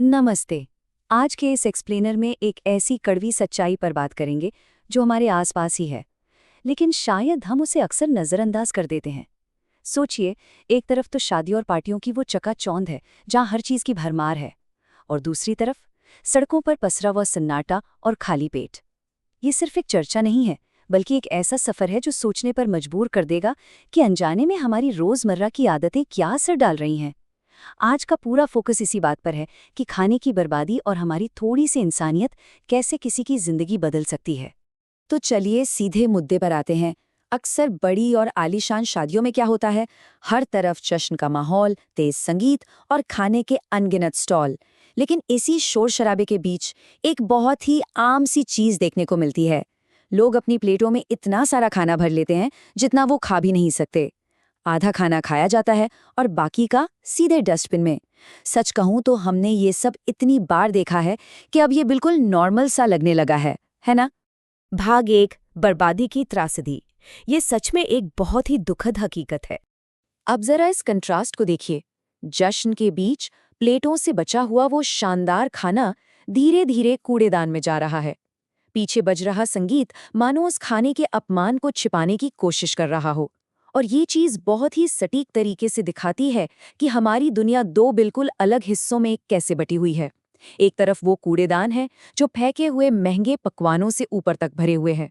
नमस्ते। आज के इस एक्सप्लेनर में एक ऐसी कड़वी सच्चाई पर बात करेंगे जो हमारे आसपास ही है, लेकिन शायद हम उसे अक्सर नज़रअंदाज कर देते हैं। सोचिए, एक तरफ तो शादी और पार्टियों की वो चकाचौंध है जहाँ हर चीज़ की भरमार है, और दूसरी तरफ सड़कों पर पसरा हुआ सन्नाटा और खाली पेट। ये सिर्फ एक चर्चा नहीं है, बल्कि एक ऐसा सफ़र है जो सोचने पर मजबूर कर देगा कि अनजाने में हमारी रोज़मर्रा की आदतें क्या असर डाल रही हैं। आज का पूरा फोकस इसी बात पर है कि खाने की बर्बादी और हमारी थोड़ी सी इंसानियत कैसे किसी की जिंदगी बदल सकती है। तो चलिए सीधे मुद्दे पर आते हैं। अक्सर बड़ी और आलीशान शादियों में क्या होता है? हर तरफ जश्न का माहौल, तेज संगीत और खाने के अनगिनत स्टॉल। लेकिन इसी शोर शराबे के बीच एक बहुत ही आम सी चीज देखने को मिलती है। लोग अपनी प्लेटों में इतना सारा खाना भर लेते हैं जितना वो खा भी नहीं सकते। आधा खाना खाया जाता है और बाकी का सीधे डस्टबिन में। सच कहूं तो हमने ये सब इतनी बार देखा है कि अब ये बिल्कुल नॉर्मल सा लगने लगा है ना? भाग 1, बर्बादी की त्रासदी। ये सच में एक बहुत ही दुखद हकीकत है। अब जरा इस कंट्रास्ट को देखिए। जश्न के बीच प्लेटों से बचा हुआ वो शानदार खाना धीरे धीरे कूड़ेदान में जा रहा है। पीछे बज रहा संगीत मानो उस खाने के अपमान को छिपाने की कोशिश कर रहा हो। और ये चीज बहुत ही सटीक तरीके से दिखाती है कि हमारी दुनिया दो बिल्कुल अलग हिस्सों में कैसे बटी हुई है। एक तरफ वो कूड़ेदान है जो फेंके हुए महंगे पकवानों से ऊपर तक भरे हुए हैं,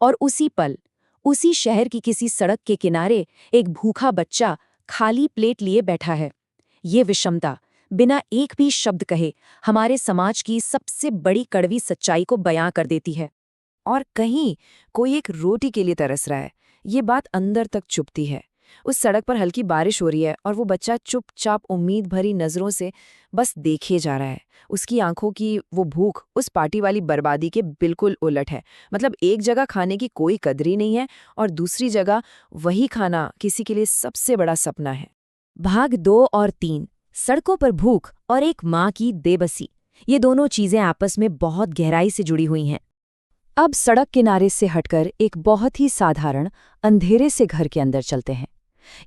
और उसी पल उसी शहर की किसी सड़क के किनारे एक भूखा बच्चा खाली प्लेट लिए बैठा है। ये विषमता बिना एक भी शब्द कहे हमारे समाज की सबसे बड़ी कड़वी सच्चाई को बयां कर देती है। और कहीं कोई एक रोटी के लिए तरस रहा है, ये बात अंदर तक चुभती है। उस सड़क पर हल्की बारिश हो रही है और वो बच्चा चुपचाप उम्मीद भरी नजरों से बस देखे जा रहा है। उसकी आंखों की वो भूख उस पार्टी वाली बर्बादी के बिल्कुल उलट है। मतलब एक जगह खाने की कोई कदर ही नहीं है और दूसरी जगह वही खाना किसी के लिए सबसे बड़ा सपना है। भाग 2 और 3, सड़कों पर भूख और एक माँ की बेबसी। ये दोनों चीजें आपस में बहुत गहराई से जुड़ी हुई हैं। अब सड़क किनारे से हटकर एक बहुत ही साधारण अंधेरे से घर के अंदर चलते हैं।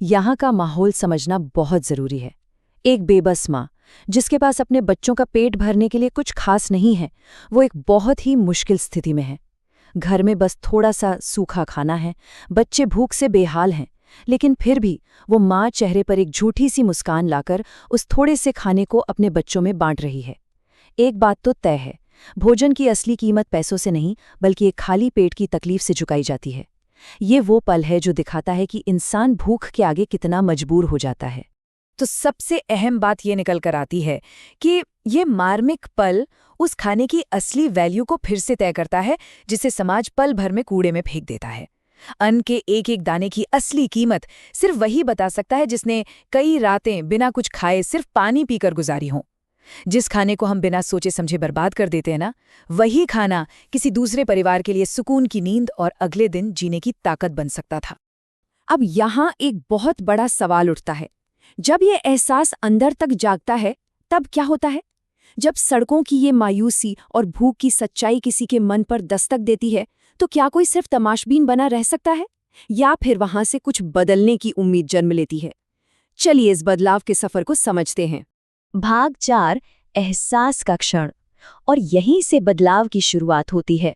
यहाँ का माहौल समझना बहुत जरूरी है। एक बेबस माँ जिसके पास अपने बच्चों का पेट भरने के लिए कुछ खास नहीं है, वो एक बहुत ही मुश्किल स्थिति में है। घर में बस थोड़ा सा सूखा खाना है, बच्चे भूख से बेहाल हैं, लेकिन फिर भी वो माँ चेहरे पर एक झूठी सी मुस्कान लाकर उस थोड़े से खाने को अपने बच्चों में बांट रही है। एक बात तो तय है, भोजन की असली कीमत पैसों से नहीं बल्कि एक खाली पेट की तकलीफ से चुकाई जाती है। ये वो पल है जो दिखाता है कि इंसान भूख के आगे कितना मजबूर हो जाता है। तो सबसे अहम बात ये निकल कर आती है कि ये मार्मिक पल उस खाने की असली वैल्यू को फिर से तय करता है, जिसे समाज पल भर में कूड़े में फेंक देता है। अन्न के एक एक दाने की असली कीमत सिर्फ वही बता सकता है जिसने कई रातें बिना कुछ खाए सिर्फ पानी पीकर गुजारी हों। जिस खाने को हम बिना सोचे समझे बर्बाद कर देते हैं ना, वही खाना किसी दूसरे परिवार के लिए सुकून की नींद और अगले दिन जीने की ताकत बन सकता था। अब यहाँ एक बहुत बड़ा सवाल उठता है। जब ये एहसास अंदर तक जागता है, तब क्या होता है? जब सड़कों की ये मायूसी और भूख की सच्चाई किसी के मन पर दस्तक देती है, तो क्या कोई सिर्फ तमाशबीन बना रह सकता है, या फिर वहां से कुछ बदलने की उम्मीद जन्म लेती है? चलिए इस बदलाव के सफर को समझते हैं। भाग 4, एहसास का क्षण। और यहीं से बदलाव की शुरुआत होती है।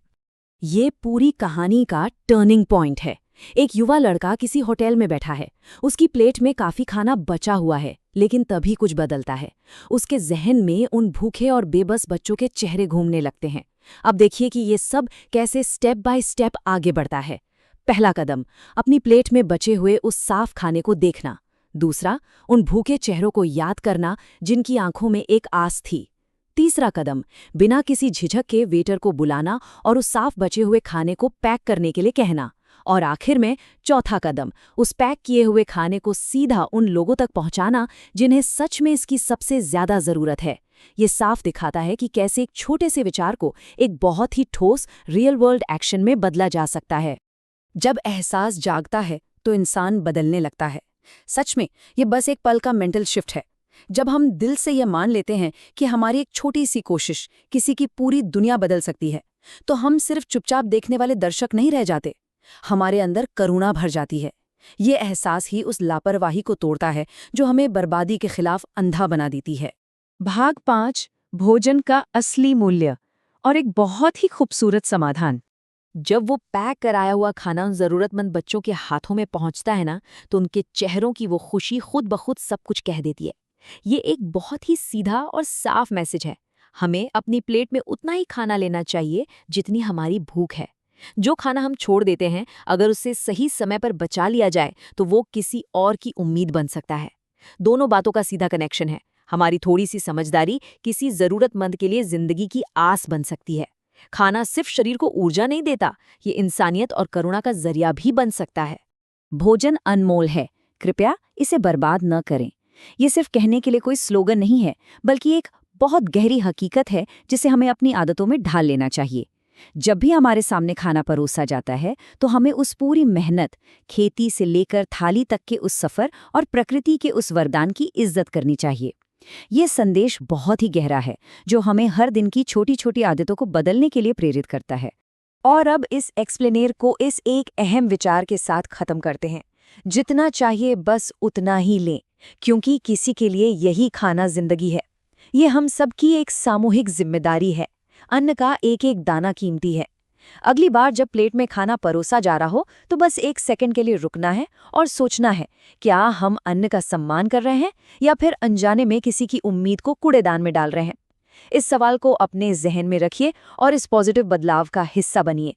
ये पूरी कहानी का टर्निंग पॉइंट है। एक युवा लड़का किसी होटल में बैठा है। उसकी प्लेट में काफी खाना बचा हुआ है, लेकिन तभी कुछ बदलता है। उसके जहन में उन भूखे और बेबस बच्चों के चेहरे घूमने लगते हैं। अब देखिए कि ये सब कैसे स्टेप बाय स्टेप आगे बढ़ता है। पहला कदम, अपनी प्लेट में बचे हुए उस साफ खाने को देखना। दूसरा, उन भूखे चेहरों को याद करना जिनकी आंखों में एक आस थी। तीसरा कदम, बिना किसी झिझक के वेटर को बुलाना और उस साफ बचे हुए खाने को पैक करने के लिए कहना। और आखिर में चौथा कदम, उस पैक किए हुए खाने को सीधा उन लोगों तक पहुंचाना जिन्हें सच में इसकी सबसे ज्यादा जरूरत है। ये साफ दिखाता है कि कैसे एक छोटे से विचार को एक बहुत ही ठोस रियल वर्ल्ड एक्शन में बदला जा सकता है। जब एहसास जागता है तो इंसान बदलने लगता है। सच में ये बस एक पल का मेंटल शिफ्ट है। जब हम दिल से यह मान लेते हैं कि हमारी एक छोटी सी कोशिश किसी की पूरी दुनिया बदल सकती है, तो हम सिर्फ चुपचाप देखने वाले दर्शक नहीं रह जाते। हमारे अंदर करुणा भर जाती है। ये एहसास ही उस लापरवाही को तोड़ता है जो हमें बर्बादी के खिलाफ अंधा बना देती है। भाग 5, भोजन का असली मूल्य और एक बहुत ही खूबसूरत समाधान। जब वो पैक कराया हुआ खाना उन जरूरतमंद बच्चों के हाथों में पहुंचता है ना, तो उनके चेहरों की वो खुशी खुद ब खुद सब कुछ कह देती है। ये एक बहुत ही सीधा और साफ मैसेज है। हमें अपनी प्लेट में उतना ही खाना लेना चाहिए जितनी हमारी भूख है। जो खाना हम छोड़ देते हैं, अगर उसे सही समय पर बचा लिया जाए तो वो किसी और की उम्मीद बन सकता है। दोनों बातों का सीधा कनेक्शन है। हमारी थोड़ी सी समझदारी किसी जरूरतमंद के लिए जिंदगी की आस बन सकती है। खाना सिर्फ शरीर को ऊर्जा नहीं देता, ये इंसानियत और करुणा का जरिया भी बन सकता है। भोजन अनमोल है, कृपया इसे बर्बाद न करें। ये सिर्फ कहने के लिए कोई स्लोगन नहीं है, बल्कि एक बहुत गहरी हकीकत है जिसे हमें अपनी आदतों में ढाल लेना चाहिए। जब भी हमारे सामने खाना परोसा जाता है, तो हमें उस पूरी मेहनत, खेती से लेकर थाली तक के उस सफ़र और प्रकृति के उस वरदान की इज्जत करनी चाहिए। ये संदेश बहुत ही गहरा है, जो हमें हर दिन की छोटी छोटी आदतों को बदलने के लिए प्रेरित करता है। और अब इस एक्सप्लेनेर को इस एक अहम विचार के साथ खत्म करते हैं। जितना चाहिए बस उतना ही लें, क्योंकि किसी के लिए यही खाना जिंदगी है। ये हम सबकी एक सामूहिक जिम्मेदारी है। अन्न का एक एक दाना कीमती है। अगली बार जब प्लेट में खाना परोसा जा रहा हो, तो बस एक सेकंड के लिए रुकना है और सोचना है, क्या हम अन्न का सम्मान कर रहे हैं या फिर अनजाने में किसी की उम्मीद को कूड़ेदान में डाल रहे हैं। इस सवाल को अपने जहन में रखिए और इस पॉजिटिव बदलाव का हिस्सा बनिए।